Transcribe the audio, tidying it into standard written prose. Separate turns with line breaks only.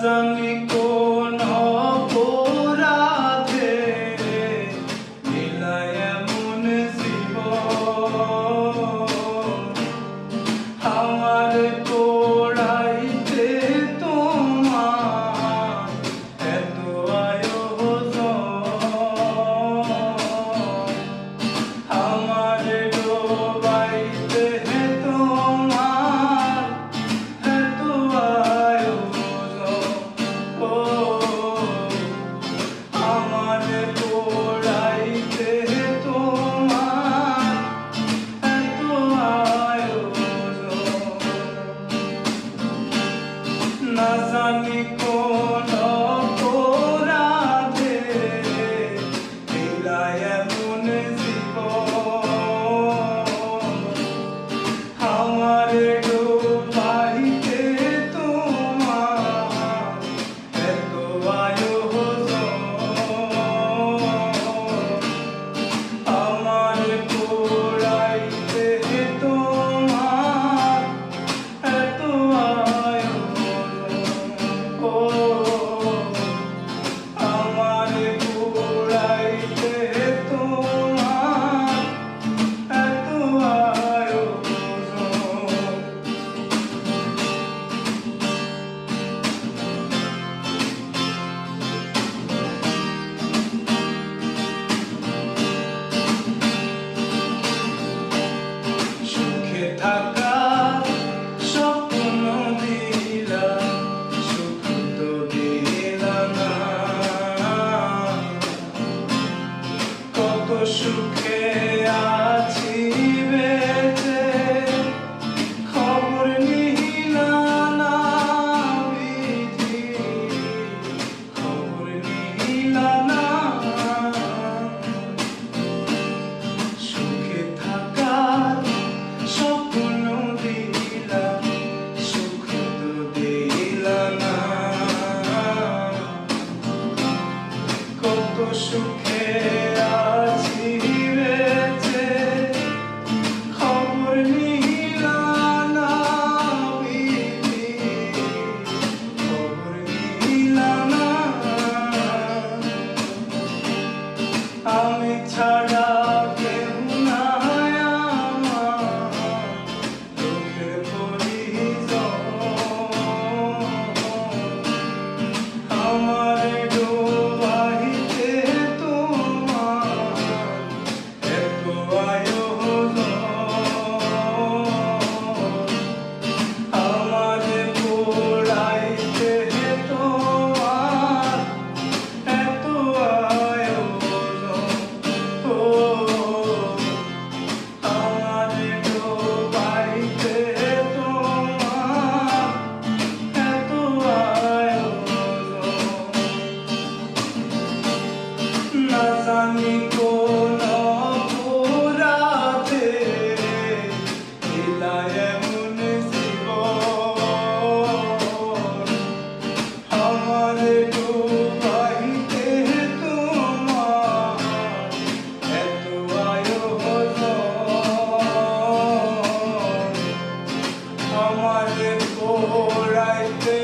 জানি কোন অপরাধে মিলায় এমন জীবন, আমার পোড়াইতে তোমার এত আয়োজন, আমার ডোবাইতে তোমার এত আয়োজন, ও আমার পোড়াইতে তোমার এত আয়োজন। না জানি কোন অপরাধে মিলায় এমন জীবন, আমার ডোবাইতে তোমার এত আয়োজন, আমার পোড়াইতে তোমার এত আয়োজন, ও আমার পোড়াইতে তোমার এত আয়োজন। সুখে থাকার স্বপ্ন দিলা, সুখ তো দিলা না, কত সুখে আছি বেঁচে খবর নিলা না, বিধি খবর নিলা না। সুখে থাকার স্বপ্ন দিলা, সুখ তো দিলা না, কত সুখে আছি বেঁচে খবর নিলা না, বিধি খবর নিলা না। আমি ছাড়া কেউ নাই আমার চোখের পরিজন, আমার ডোবাইতে তোমার এত আয়োজন, আমার পোড়াইতে তোমার এত আয়োজন, ও আমার ডোবাইতে তোমার এত আয়োজন। না জানি কোন অপরাধে মিলায় এমন জীবন, আমার ডোবাইতে তোমার এত আয়োজন, আমার পোড়াইতে